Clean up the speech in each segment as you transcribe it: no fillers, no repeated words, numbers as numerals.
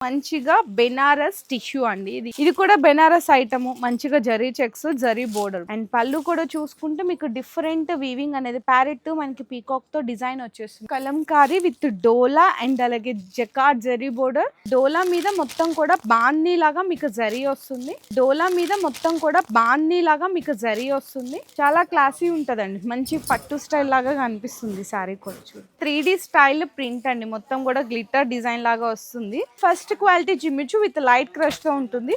మంచిగా బెనారస్ టిష్యూ అండి. ఇది కూడా బెనారస్ ఐటమ్. మంచిగా zari checks, zari border and పళ్ళు కూడా చూసుకుంటే మీకు డిఫరెంట్ వీవింగ్ అనేది ప్యారెట్ మనకి పీకాక్ తో డిజైన్ వచ్చేస్తుంది. కలంకారీ విత్ డోలా అండ్ అలాగే జకార్డ్ జరీ బోర్డర్. డోలా మీద మొత్తం కూడా బాందీ లాగా మీకు జరీ వస్తుంది. డోలా మీద మొత్తం కూడా బాందీ లాగా మీకు జరీ వస్తుంది. చాలా క్లాసీ ఉంటదండి. మంచి పట్టు స్టైల్ లాగా కనిపిస్తుంది సారీ కూడా. 3D స్టైల్ ప్రింట్ అండి. మొత్తం కూడా గ్లిటర్ డిజైన్ లాగా వస్తుంది. ఫస్ట్ క్వాలిటీ జిమ్మిచు విత్ లైట్ క్రష్ తో ఉంటుంది.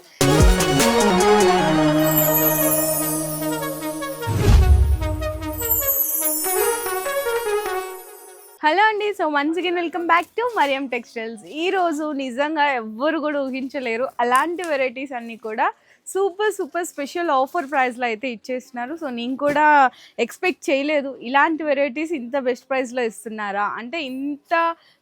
హలో అండి. So once again welcome back to Mariam textiles. ఈ రోజు నిజంగా ఎవ్వరు కూడా ఊహించలేరు అలాంటి వెరైటీస్ అన్నీ కూడా సూపర్ స్పెషల్ ఆఫర్ ప్రైస్లో అయితే ఇచ్చేస్తున్నారు. సో నేను కూడా ఎక్స్పెక్ట్ చేయలేదు ఇలాంటి వెరైటీస్ ఇంత బెస్ట్ ప్రైస్లో ఇస్తున్నారా అంటే. ఇంత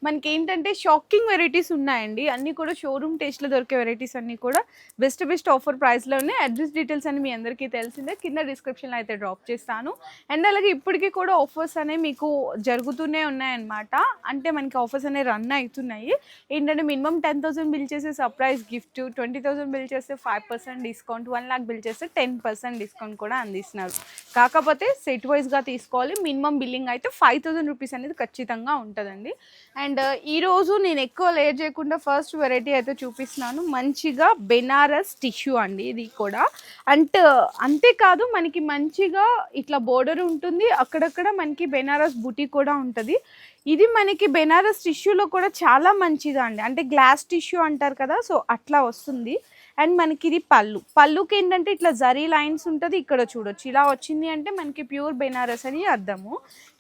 మనకి ఏంటంటే షాకింగ్ వెరైటీస్ ఉన్నాయండి. అన్నీ కూడా షోరూమ్ టేస్ట్లో దొరికే వెరైటీస్ అన్నీ కూడా బెస్ట్ ఆఫర్ ప్రైస్లో ఉన్నాయి. అడ్రస్ డీటెయిల్స్ అని మీ అందరికీ తెలిసిందే, కింద డిస్క్రిప్షన్లో అయితే డ్రాప్ చేస్తాను. అండ్ అలాగే ఇప్పటికీ కూడా ఆఫర్స్ అనేవి మీకు జరుగుతూనే ఉన్నాయన్నమాట. అంటే మనకి ఆఫర్స్ అనేవి రన్ అవుతున్నాయి. ఏంటంటే మినిమం 10,000 బిల్ చేసే సర్ప్రైజ్ గిఫ్ట్, 20,000 బిల్ చేస్తే 5% డిస్కౌంట్, 1 lakh బిల్ చేస్తే 10% డిస్కౌంట్ కూడా అందిస్తున్నారు. కాకపోతే సెట్ వైజ్గా తీసుకోవాలి. మినిమం బిల్లింగ్ అయితే 5,000 రూపీస్ అనేది ఖచ్చితంగా ఉంటుందండి. అండ్ ఈరోజు నేను ఎక్కువ లేట్ చేయకుండా ఫస్ట్ వెరైటీ అయితే చూపిస్తున్నాను. మంచిగా బెనారస్ టిష్యూ అండి. ఇది కూడా అంతేకాదు మనకి మంచిగా ఇట్లా బోర్డర్ ఉంటుంది. అక్కడక్కడ మనకి బెనారస్ బుటీ కూడా ఉంటుంది. ఇది మనకి బెనారస్ టిష్యూలో కూడా చాలా మంచిగా అండి. అంటే గ్లాస్ టిష్యూ అంటారు కదా, సో అట్లా వస్తుంది. అండ్ మనకి ఇది పళ్ళుకి ఏంటంటే ఇట్లా జరీ లైన్స్ ఉంటుంది. ఇక్కడ చూడొచ్చు ఇలా వచ్చింది అంటే మనకి ప్యూర్ బెనారస్ అని అర్థము.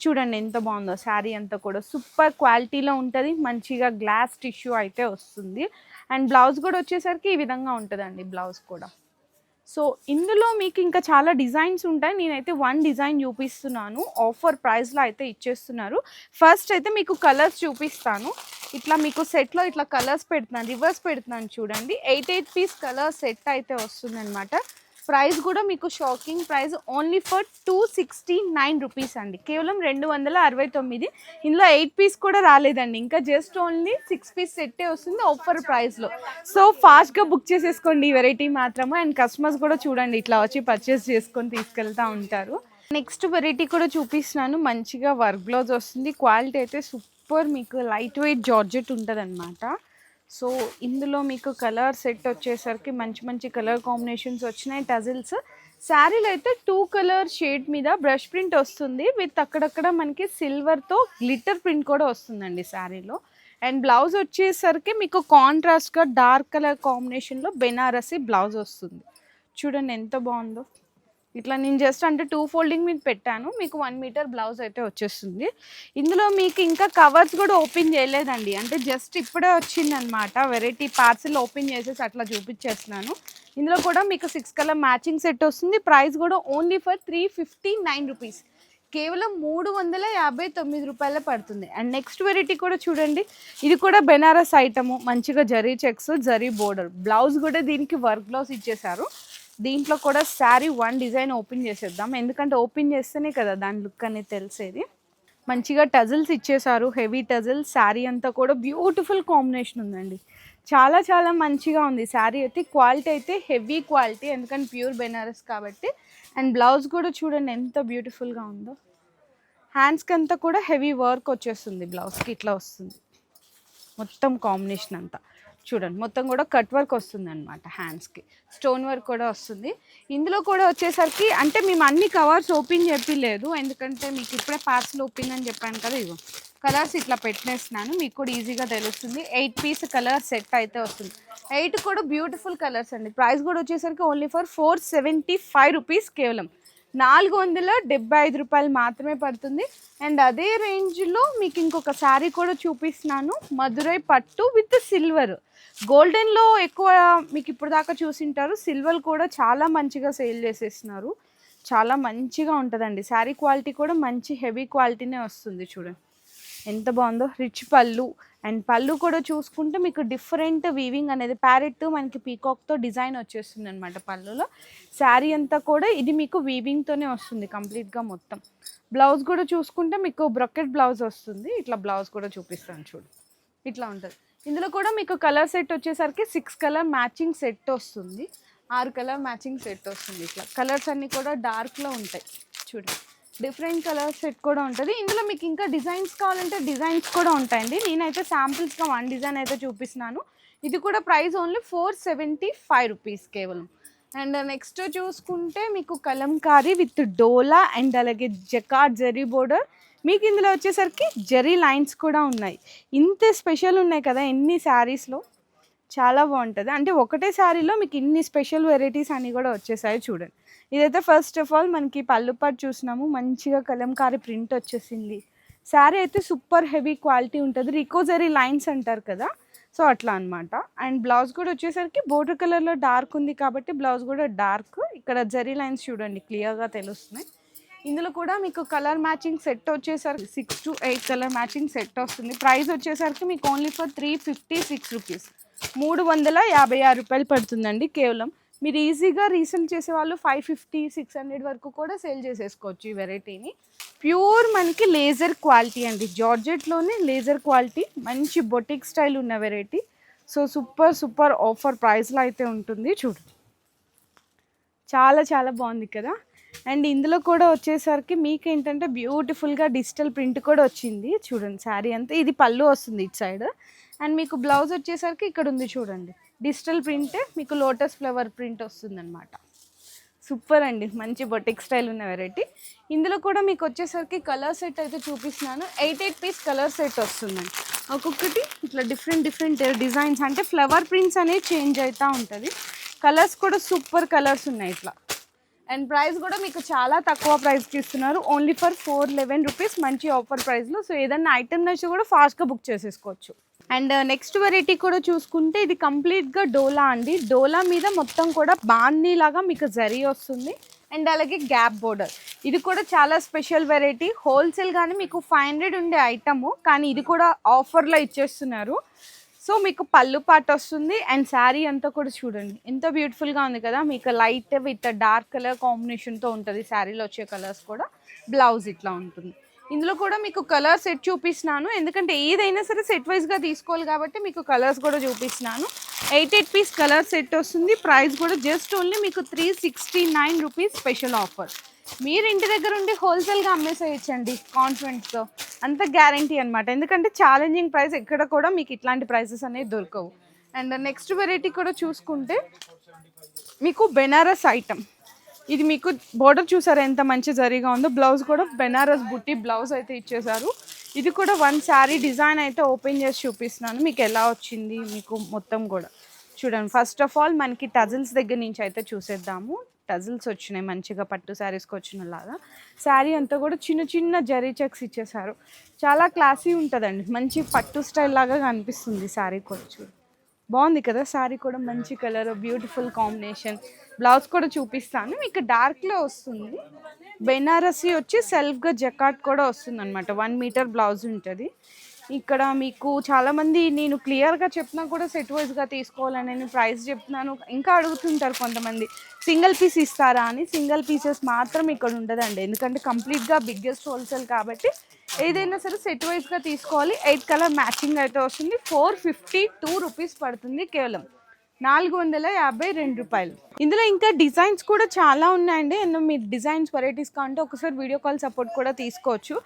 చూడండి ఎంత బాగుందో శారీ అంతా కూడా సూపర్ క్వాలిటీలో ఉంటుంది. మంచిగా గ్లాస్ టిష్యూ అయితే వస్తుంది. అండ్ బ్లౌజ్ కూడా వచ్చేసరికి ఈ విధంగా ఉంటుందండి బ్లౌజ్ కూడా. సో ఇందులో మీకు ఇంకా చాలా డిజైన్స్ ఉంటాయి. నేనైతే 1 డిజైన్ చూపిస్తున్నాను. ఆఫర్ ప్రైస్లో అయితే ఇచ్చేస్తున్నారు. ఫస్ట్ అయితే మీకు కలర్స్ చూపిస్తాను. ఇట్లా మీకు సెట్లో ఇట్లా కలర్స్ పెడుతున్నాను, రివర్స్ పెడుతున్నాను చూడండి. 8 పీస్ కలర్ సెట్ అయితే వస్తుందన్నమాట. ప్రైస్ కూడా మీకు shocking price, only for 269 rupees అండి. కేవలం 269. ఇందులో 8 పీస్ కూడా రాలేదండి. ఇంకా జస్ట్ ఓన్లీ 6 పీస్ సెట్టే వస్తుంది ఆఫర్ ప్రైస్లో. సో ఫాస్ట్గా బుక్ చేసేసుకోండి ఈ వెరైటీ మాత్రమే. అండ్ కస్టమర్స్ కూడా చూడండి ఇట్లా వచ్చి పర్చేస్ చేసుకొని తీసుకెళ్తూ ఉంటారు. నెక్స్ట్ వెరైటీ కూడా చూపిస్తున్నాను. మంచిగా వర్క్ బ్లౌజ్ వస్తుంది. క్వాలిటీ అయితే సూపర్, మీకు లైట్ వెయిట్ జార్జెట్ ఉంటుంది అనమాట. సో ఇందులో మీకు కలర్ సెట్ వచ్చేసరికి మంచి కలర్ కాంబినేషన్స్ వచ్చినాయి. టజిల్స్ శారీలో అయితే 2 కలర్ షేడ్ మీద బ్రష్ ప్రింట్ వస్తుంది. విత్ అక్కడక్కడ మనకి సిల్వర్తో గ్లిటర్ ప్రింట్ కూడా వస్తుందండి శారీలో. అండ్ బ్లౌజ్ వచ్చేసరికి మీకు కాంట్రాస్ట్గా డార్క్ కలర్ కాంబినేషన్లో బెనారసి బ్లౌజ్ వస్తుంది. చూడండి ఎంత బాగుందో. ఇట్లా నేను జస్ట్ అంటే 2 ఫోల్డింగ్ మీద పెట్టాను. మీకు 1 మీటర్ బ్లౌజ్ అయితే వచ్చేస్తుంది. ఇందులో మీకు ఇంకా కవర్స్ కూడా ఓపెన్ చేయలేదండి. అంటే జస్ట్ ఇప్పుడే వచ్చిందనమాట వెరైటీ. పార్సిల్ ఓపెన్ చేసేసి అట్లా చూపించేస్తున్నాను. ఇందులో కూడా మీకు 6 కలర్ మ్యాచింగ్ సెట్ వస్తుంది. ప్రైస్ కూడా ఓన్లీ ఫర్ 359 రూపీస్. కేవలం 359 రూపాయలే పడుతుంది. అండ్ నెక్స్ట్ వెరైటీ కూడా చూడండి. ఇది కూడా బెనారస్ ఐటము. మంచిగా zari checks, zari border. Blouse కూడా దీనికి వర్క్ బ్లౌజ్ ఇచ్చేసారు. దీంట్లో కూడా శారీ 1 డిజైన్ ఓపెన్ చేసేద్దాం. ఎందుకంటే ఓపెన్ చేస్తేనే కదా దాని లుక్ అనేది తెలిసేది. మంచిగా టజిల్స్ ఇచ్చేసారు, హెవీ టజిల్స్. శారీ అంతా కూడా బ్యూటిఫుల్ కాంబినేషన్ ఉందండి. చాలా మంచిగా ఉంది శారీ అయితే. క్వాలిటీ అయితే హెవీ క్వాలిటీ, ఎందుకంటే ప్యూర్ బెనారస్ కాబట్టి. అండ్ బ్లౌజ్ కూడా చూడండి ఎంత బ్యూటిఫుల్గా ఉందో. హ్యాండ్స్కి అంతా కూడా హెవీ వర్క్ వచ్చేస్తుంది. బ్లౌజ్కి ఇట్లా వస్తుంది మొత్తం కాంబినేషన్ అంతా. చూడండి మొత్తం కూడా కట్ వర్క్ వస్తుంది అనమాట. హ్యాండ్స్కి స్టోన్ వర్క్ కూడా వస్తుంది. ఇందులో కూడా వచ్చేసరికి అంటే మేము అన్ని కవర్స్ ఓపెన్ చెప్పలేదు, ఎందుకంటే మీకు ఇప్పుడే పార్సల్ ఓపెన్ అని చెప్పాను కదా. ఇగో కలర్స్ ఇట్లా పెట్టేస్తున్నాను, మీకు కూడా ఈజీగా తెలుస్తుంది. 8 పీస్ కలర్ సెట్ అయితే వస్తుంది. 8 కూడా బ్యూటిఫుల్ కలర్స్ అండి. ప్రైస్ కూడా వచ్చేసరికి ఓన్లీ ఫర్ 475 రూపీస్. కేవలం 475 రూపాయలు మాత్రమే పడుతుంది. అండ్ అదే రేంజ్లో మీకు ఇంకొక శారీ కూడా చూపిస్తున్నాను. మధురై పట్టు విత్ సిల్వర్. గోల్డెన్లో ఎక్కువ మీకు ఇప్పుడు దాకా చూసింటారు. సిల్వర్ కూడా చాలా మంచిగా సేల్ చేసేస్తున్నారు. చాలా మంచిగా ఉంటుందండి. శారీ క్వాలిటీ కూడా మంచి హెవీ క్వాలిటీనే వస్తుంది. చూడండి ఎంత బాగుందో. రిచ్ పళ్ళు. అండ్ పళ్ళు కూడా చూసుకుంటే మీకు డిఫరెంట్ వీవింగ్ అనేది ప్యారెట్ మనకి పీకాక్తో డిజైన్ వచ్చేస్తుంది అనమాట పళ్ళులో. శారీ అంతా కూడా ఇది మీకు వీవింగ్తోనే వస్తుంది కంప్లీట్గా మొత్తం. బ్లౌజ్ కూడా చూసుకుంటే మీకు బ్రొకెట్ బ్లౌజ్ వస్తుంది. ఇట్లా బ్లౌజ్ కూడా చూపిస్తాను చూడు. ఇట్లా ఉంటుంది. ఇందులో కూడా మీకు కలర్ సెట్ వచ్చేసరికి 6 కలర్ మ్యాచింగ్ సెట్ వస్తుంది, 6 కలర్ మ్యాచింగ్ సెట్ వస్తుంది. ఇట్లా కలర్స్ అన్నీ కూడా డార్క్లో ఉంటాయి చూడండి. డిఫరెంట్ కలర్ సెట్ కూడా ఉంటుంది. ఇందులో మీకు ఇంకా డిజైన్స్ కావాలంటే డిజైన్స్ కూడా ఉంటాయండి. నేనైతే శాంపిల్స్గా 1 డిజైన్ అయితే చూపిస్తున్నాను. ఇది కూడా ప్రైస్ ఓన్లీ 475 రూపీస్ కేవలం. అండ్ నెక్స్ట్ చూసుకుంటే మీకు కలంకారీ విత్ డోలా అండ్ అలాగే జకార్డ్ జరీ బోర్డర్. మీకు ఇందులో వచ్చేసరికి జరీ లైన్స్ కూడా ఉన్నాయి. ఇంత స్పెషల్ ఉన్నాయి కదా ఎన్ని శారీస్లో, చాలా బాగుంటుంది. అంటే ఒకటే శారీలో మీకు ఇన్ని స్పెషల్ వెరైటీస్ అన్నీ కూడా వచ్చేసాయి చూడండి. ఇదైతే ఫస్ట్ ఆఫ్ ఆల్ మనకి పళ్ళు పాటు చూసినాము, మంచిగా కలంకారీ ప్రింట్ వచ్చేసింది. శారీ అయితే సూపర్ హెవీ క్వాలిటీ ఉంటుంది, రికోజరీ లైన్స్ అంటారు కదా, సో అట్లా అనమాట. అండ్ బ్లౌజ్ కూడా వచ్చేసరికి బోర్డర్ కలర్లో డార్క్ ఉంది కాబట్టి బ్లౌజ్ కూడా డార్క్. ఇక్కడ జరీ లైన్స్ చూడండి క్లియర్గా తెలుస్తున్నాయి. ఇందులో కూడా మీకు కలర్ మ్యాచింగ్ సెట్ వచ్చేసరికి 6 to 8 కలర్ మ్యాచింగ్ సెట్ వస్తుంది. ప్రైస్ వచ్చేసరికి మీకు ఓన్లీ ఫర్ 356 రూపీస్, 356 రూపాయలు పడుతుందండి కేవలం. మీరు ఈజీగా రీసేల్ చేసే వాళ్ళు 550-600 వరకు కూడా సేల్ చేసేసుకోవచ్చు ఈ వెరైటీని. ప్యూర్ మనకి లేజర్ క్వాలిటీ అండి, జార్జెట్లోనే లేజర్ క్వాలిటీ, మంచి బొటిక్ స్టైల్ ఉన్న variety. So super super offer ప్రైస్లో అయితే ఉంటుంది చూడు, చాలా చాలా బాగుంది కదా. అండ్ ఇందులో కూడా వచ్చేసరికి మీకు ఏంటంటే బ్యూటిఫుల్గా డిజిటల్ ప్రింట్ కూడా వచ్చింది చూడండి. శారీ అంతా ఇది పళ్ళు వస్తుంది ఇటు సైడ్. అండ్ మీకు బ్లౌజ్ వచ్చేసరికి ఇక్కడ ఉంది చూడండి, డిజిటల్ ప్రింట్, మీకు లోటస్ ఫ్లవర్ ప్రింట్ వస్తుంది అనమాట. సూపర్ అండి, మంచి బొటిక్ స్టైల్ ఉన్న వెరైటీ. ఇందులో కూడా మీకు వచ్చేసరికి కలర్ సెట్ అయితే చూపిస్తున్నాను. 8 పీస్ కలర్ సెట్ వస్తుందండి. ఒక్కొక్కటి ఇట్లా డిఫరెంట్ డిజైన్స్, అంటే ఫ్లవర్ ప్రింట్స్ అనేవి చేంజ్ అవుతూ ఉంటుంది. కలర్స్ కూడా సూపర్ కలర్స్ ఉన్నాయి ఇట్లా. అండ్ ప్రైస్ కూడా మీకు చాలా తక్కువ ప్రైస్కి ఇస్తున్నారు, ఓన్లీ ఫర్ 411 రూపీస్, మంచి ఆఫర్ ప్రైస్లో. సో ఏదన్నా ఐటమ్ నచ్చి కూడా ఫాస్ట్గా బుక్ చేసేసుకోవచ్చు. అండ్ నెక్స్ట్ వెరైటీ కూడా చూసుకుంటే ఇది కంప్లీట్గా డోలా అండి. డోలా మీద మొత్తం కూడా బాందీ లాగా మీకు జరీ వస్తుంది అండ్ అలాగే గ్యాప్ బోర్డర్. ఇది కూడా చాలా స్పెషల్ వెరైటీ. హోల్సేల్ కానీ మీకు 500 ఉండే ఐటము, కానీ ఇది కూడా ఆఫర్లో ఇచ్చేస్తున్నారు. సో మీకు పళ్ళు పాట వస్తుంది అండ్ శారీ అంతా కూడా చూడండి ఎంత బ్యూటిఫుల్గా ఉంది కదా. మీకు లైట్ విత్ డార్క్ కలర్ కాంబినేషన్తో ఉంటుంది శారీలో వచ్చే కలర్స్ కూడా. బ్లౌజ్ ఇట్లా ఉంటుంది. ఇందులో కూడా మీకు కలర్ సెట్ చూపిస్తున్నాను, ఎందుకంటే ఏదైనా సరే సెట్ వైజ్గా తీసుకోవాలి కాబట్టి మీకు కలర్స్ కూడా చూపిస్తున్నాను. 8 పీస్ కలర్ సెట్ వస్తుంది. ప్రైస్ కూడా జస్ట్ ఓన్లీ మీకు 369 రూపీస్ స్పెషల్ ఆఫర్. మీరు ఇంటి దగ్గర ఉండి హోల్సేల్గా అమ్మేసేయచ్చండి కాన్ఫిడెంట్తో, అంత గ్యారంటీ అనమాట. ఎందుకంటే ఛాలెంజింగ్ ప్రైస్ ఎక్కడ కూడా మీకు ఇట్లాంటి ప్రైసెస్ అనేవి దొరకవు. అండ్ నెక్స్ట్ వెరైటీ కూడా చూసుకుంటే మీకు బెనారస్ ఐటమ్. ఇది మీకు బోర్డర్ చూసారా ఎంత మంచి జరీగా ఉందో. బ్లౌజ్ కూడా బెనారస్ బుట్టి బ్లౌజ్ అయితే ఇచ్చేసారు. ఇది కూడా 1 శారీ డిజైన్ అయితే ఓపెన్ చేసి చూపిస్తున్నాను మీకు ఎలా వచ్చింది మీకు మొత్తం కూడా చూడండి. ఫస్ట్ ఆఫ్ ఆల్ మనకి టజిల్స్ దగ్గర నుంచి అయితే చూసేద్దాము. టజిల్స్ వచ్చినాయి మంచిగా పట్టు శారీస్కి వచ్చినలాగా. శారీ అంతా కూడా చిన్న చిన్న జరీ చెక్స్ ఇచ్చేసారు. చాలా క్లాసీ ఉంటుందండి, మంచి పట్టు స్టైల్ లాగా కనిపిస్తుంది శారీ కూడా. చూడు బాగుంది కదా శారీ కూడా, మంచి కలర్, బ్యూటిఫుల్ కాంబినేషన్. బ్లౌజ్ కూడా చూపిస్తాను మీకు డార్క్లో వస్తుంది. బెనారసి వచ్చి సెల్ఫ్గా జకాట్ కూడా వస్తుంది అనమాట. 1 మీటర్ బ్లౌజ్ ఉంటుంది. ఇక్కడ మీకు చాలామంది నేను క్లియర్గా చెప్పినా కూడా సెట్ వైజ్గా తీసుకోవాలని నేను ప్రైస్ చెప్తున్నాను. ఇంకా అడుగుతుంటారు కొంతమంది సింగిల్ పీస్ ఇస్తారా అని. సింగిల్ పీసెస్ మాత్రం ఇక్కడ ఉండదండి, ఎందుకంటే కంప్లీట్గా బిగ్గెస్ట్ హోల్సేల్ కాబట్టి ఏదైనా సరే సెట్ వైజ్గా తీసుకోవాలి. 8 కలర్ మ్యాచింగ్ అయితే వస్తుంది. 452 రూపీస్ పడుతుంది కేవలం, 452 రూపాయలు. ఇందులో ఇంకా డిజైన్స్ కూడా చాలా ఉన్నాయండి. మీరు డిజైన్స్ వెరైటీస్ కావాలంటే ఒకసారి వీడియో కాల్ సపోర్ట్ కూడా తీసుకోవచ్చు.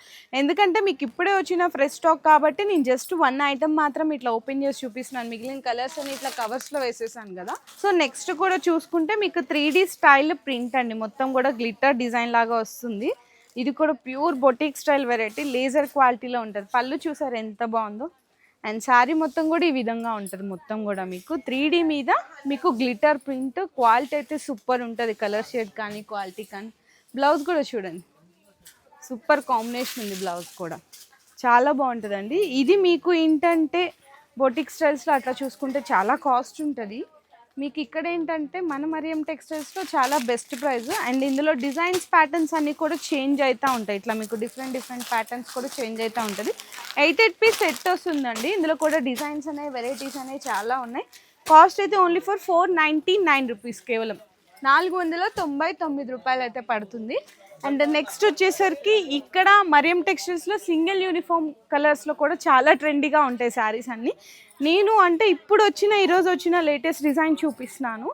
ఎందుకంటే మీకు ఇప్పుడే వచ్చిన ఫ్రెష్ స్టాక్ కాబట్టి నేను జస్ట్ 1 ఐటమ్ మాత్రం ఇట్లా ఓపెన్ చేసి చూపిస్తున్నాను. మిగిలిన కలర్స్ అని ఇట్లా కవర్స్లో వేసేసాను కదా. సో నెక్స్ట్ కూడా చూసుకుంటే మీకు 3D స్టైల్ ప్రింట్ అండి, మొత్తం కూడా గ్లిట్టర్ డిజైన్ లాగా వస్తుంది. ఇది కూడా pure boutique style variety, laser క్వాలిటీలో ఉంటుంది. పళ్ళు చూసారు ఎంత బాగుందో. అండ్ శారీ మొత్తం కూడా ఈ విధంగా ఉంటుంది. మొత్తం కూడా మీకు 3D మీద మీకు గ్లిటర్ ప్రింట్, క్వాలిటీ అయితే సూపర్ ఉంటుంది. కలర్ షేడ్ కానీ క్వాలిటీ కానీ. బ్లౌజ్ కూడా చూడండి సూపర్ కాంబినేషన్ ఉంది, బ్లౌజ్ కూడా చాలా బాగుంటుందండి. ఇది మీకు ఏంటంటే బొటిక్ స్టైల్స్లో అట్లా చూసుకుంటే చాలా కాస్ట్ ఉంటుంది. మీకు ఇక్కడ ఏంటంటే మన మరియం టెక్స్టైల్స్లో చాలా బెస్ట్ ప్రైస్. అండ్ ఇందులో డిజైన్స్ ప్యాటర్న్స్ అన్నీ కూడా చేంజ్ అవుతూ ఉంటాయి. ఇట్లా మీకు డిఫరెంట్ ప్యాటర్న్స్ కూడా చేంజ్ అవుతూ ఉంటుంది. 8 పీస్ సెట్ వస్తుందండి. ఇందులో కూడా డిజైన్స్ అనేవి వెరైటీస్ అనేవి చాలా ఉన్నాయి. కాస్ట్ అయితే ఓన్లీ ఫర్ 499 రూపీస్, కేవలం 499 రూపాయలు అయితే పడుతుంది. అండ్ నెక్స్ట్ వచ్చేసరికి ఇక్కడ మరియం టెక్స్టైల్స్లో సింగిల్ యూనిఫామ్ కలర్స్లో కూడా చాలా ట్రెండీగా ఉంటాయి శారీస్ అన్నీ. నేను అంటే ఇప్పుడు వచ్చిన ఈరోజు వచ్చిన లేటెస్ట్ డిజైన్ చూపిస్తున్నాను.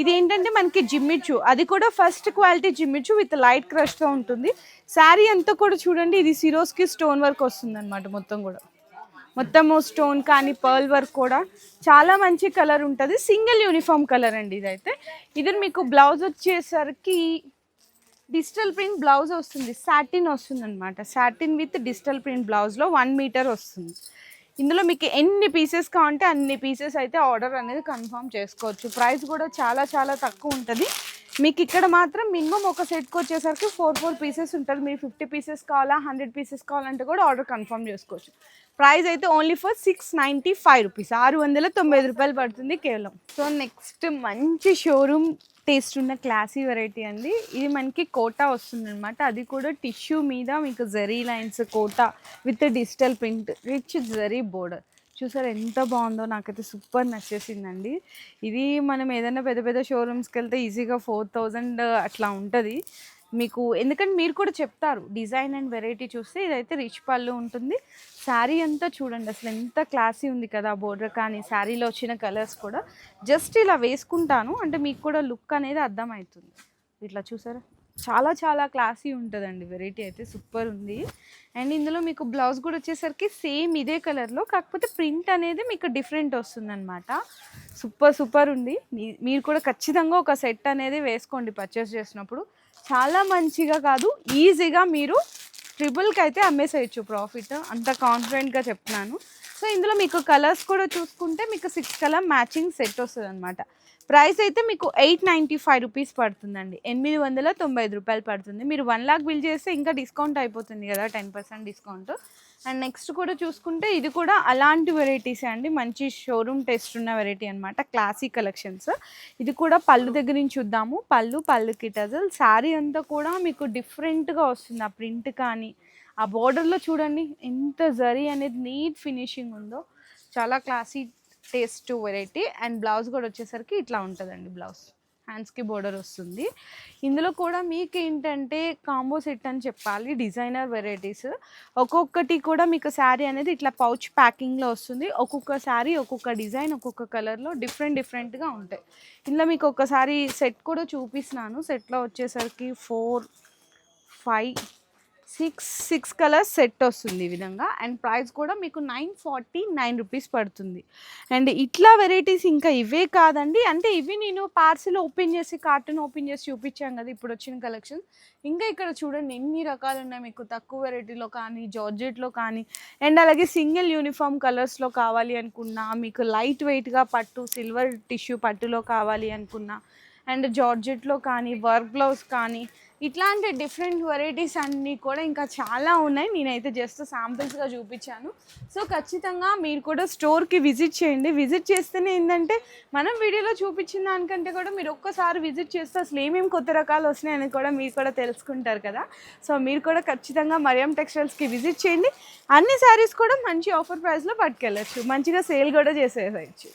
ఇది ఏంటంటే మనకి జిమ్మిచ్చు, అది కూడా ఫస్ట్ క్వాలిటీ జిమ్మిచ్చు విత్ లైట్ క్రష్తో ఉంటుంది. శారీ అంతా కూడా చూడండి, ఇది సిరోస్కి స్టోన్ వర్క్ వస్తుంది అనమాట. మొత్తం కూడా మొత్తము స్టోన్ కానీ పర్ల్ వర్క్ కూడా చాలా మంచి కలర్ ఉంటుంది. సింగిల్ యూనిఫామ్ కలర్ అండి ఇదైతే. ఇది మీకు బ్లౌజ్ వచ్చేసరికి డిజిటల్ ప్రింట్ బ్లౌజ్ వస్తుంది, సాటిన్ వస్తుంది అనమాట. సాటిన్ విత్ డిజిటల్ ప్రింట్ బ్లౌజ్లో 1 మీటర్ వస్తుంది. ఇందులో మీకు ఎన్ని పీసెస్ కావాలంటే అన్ని పీసెస్ అయితే ఆర్డర్ అనేది కన్ఫర్మ్ చేసుకోవచ్చు. ప్రైస్ కూడా చాలా చాలా తక్కువ ఉంటుంది. మీకు ఇక్కడ మాత్రం మినిమం ఒక సెట్కి వచ్చేసరికి 4 పీసెస్ ఉంటుంది. మీరు 50 పీసెస్ కావాలా 100 పీసెస్ కావాలంటే కూడా ఆర్డర్ కన్ఫర్మ్ చేసుకోవచ్చు. ప్రైస్ అయితే ఓన్లీ ఫర్ 695 రూపీస్, 695 రూపాయలు పడుతుంది కేవలం. సో నెక్స్ట్ మంచి షోరూమ్ టేస్ట్ ఉన్న క్లాసీ వెరైటీ అండి. ఇది మనకి కోటా వస్తుంది అనమాట. అది కూడా టిష్యూ మీద మీకు zari lines Kota with digital print rich zari border. చూసారు ఎంత బాగుందో, నాకైతే సూపర్ నచ్చేసిందండి. ఇది మనం ఏదైనా పెద్ద పెద్ద షోరూమ్స్కి వెళ్తే ఈజీగా 4000 అట్లా ఉంటుంది మీకు. ఎందుకంటే మీరు కూడా చెప్తారు డిజైన్ అండ్ వెరైటీ చూస్తే. ఇదైతే రిచ్ పళ్ళు ఉంటుంది. శారీ అంతా చూడండి అసలు ఎంత క్లాసీ ఉంది కదా, బోర్డర్ కానీ శారీలో వచ్చిన కలర్స్ కూడా. జస్ట్ ఇలా వేసుకుంటాను అంటే మీకు కూడా లుక్ అనేది అర్థమవుతుంది. ఇట్లా చూసారా, చాలా చాలా క్లాసీ ఉంటుందండి. వెరైటీ అయితే సూపర్ ఉంది. అండ్ ఇందులో మీకు బ్లౌజ్ కూడా వచ్చేసరికి సేమ్ ఇదే కలర్లో, కాకపోతే ప్రింట్ అనేది మీకు డిఫరెంట్ వస్తుందన్నమాట. సూపర్ ఉంది. మీరు కూడా ఖచ్చితంగా ఒక సెట్ అనేది వేసుకోండి పర్చేస్ చేసినప్పుడు. చాలా మంచిగా కాదు, ఈజీగా మీరు ట్రిపుల్కి అయితే అమ్మేసేయచ్చు ప్రాఫిట్, అంత కాన్ఫిడెంట్గా చెప్తున్నాను. సో ఇందులో మీకు కలర్స్ కూడా చూసుకుంటే మీకు 6 కలర్ మ్యాచింగ్ సెట్ వస్తుంది అనమాట. ప్రైస్ అయితే మీకు 895 రూపీస్ పడుతుందండి, 895 రూపాయలు పడుతుంది. మీరు 1 లాక్ బిల్ చేస్తే ఇంకా డిస్కౌంట్ అయిపోతుంది కదా, 10% డిస్కౌంట్. అండ్ నెక్స్ట్ కూడా చూసుకుంటే ఇది కూడా అలాంటి వెరైటీసే అండి, మంచి షోరూమ్ టెస్ట్ ఉన్న వెరైటీ అనమాట, క్లాసీ కలెక్షన్స్. ఇది కూడా పళ్ళు దగ్గర నుంచి చూద్దాము. పళ్ళుకి టజల్, శారీ అంతా కూడా మీకు డిఫరెంట్గా వస్తుంది. ఆ ప్రింట్ కానీ ఆ బోర్డర్లో చూడండి ఎంత జరీ అనేది నీట్ ఫినిషింగ్ ఉందో, చాలా classy taste variety. And blouse కూడా వచ్చేసరికి ఇట్లా ఉంటుందండి. బ్లౌజ్ హ్యాండ్స్కి బోర్డర్ వస్తుంది. ఇందులో కూడా మీకు ఏంటంటే కాంబో సెట్ అని చెప్పాలి, డిజైనర్ వెరైటీస్. ఒక్కొక్కటి కూడా మీకు శారీ అనేది ఇట్లా పౌచ్ ప్యాకింగ్లో వస్తుంది. ఒక్కొక్క శారీ ఒక్కొక్క డిజైన్ ఒక్కొక్క కలర్లో డిఫరెంట్గా ఉంటాయి. ఇందులో మీకు ఒకసారి సెట్ కూడా చూపిస్తున్నాను. సెట్లో వచ్చేసరికి 4, 5, 6 కలర్స్ సెట్ వస్తుంది ఈ విధంగా. అండ్ ప్రైస్ కూడా మీకు 949 రూపీస్ పడుతుంది. అండ్ ఇట్లా వెరైటీస్ ఇంకా ఇవే కాదండి, అంటే ఇవి నేను పార్సిల్ ఓపెన్ చేసి కార్టన్ ఓపెన్ చేసి చూపించాను కదా ఇప్పుడు వచ్చిన కలెక్షన్. ఇంకా ఇక్కడ చూడండి ఎన్ని రకాలు ఉన్నాయి మీకు, తక్కువ వెరైటీలో కానీ జార్జెట్లో కానీ. అండ్ అలాగే సింగిల్ యూనిఫామ్ కలర్స్లో కావాలి అనుకున్నా, మీకు లైట్ వెయిట్గా పట్టు సిల్వర్ టిష్యూ పట్టులో కావాలి అనుకున్నా, అండ్ జార్జెట్లో కానీ వర్క్ బ్లౌజ్ కానీ ఇట్లాంటి డిఫరెంట్ వెరైటీస్ అన్నీ కూడా ఇంకా చాలా ఉన్నాయి. నేనైతే జస్ట్ శాంపిల్స్గా చూపించాను. సో ఖచ్చితంగా మీరు కూడా స్టోర్కి విజిట్ చేయండి. విజిట్ చేస్తేనే ఏంటంటే మనం వీడియోలో చూపించిన దానికంటే కూడా మీరు ఒక్కసారి విజిట్ చేస్తే అసలు ఏమేమి కొత్త రకాలు వస్తున్నాయని కూడా మీరు కూడా తెలుసుకుంటారు కదా. సో మీరు కూడా ఖచ్చితంగా మరియం టెక్స్టైల్స్కి విజిట్ చేయండి. అన్ని శారీస్ కూడా మంచి ఆఫర్ ప్రైస్లో పట్టుకెళ్ళచ్చు, మంచిగా సేల్ కూడా చేసేయచ్చు.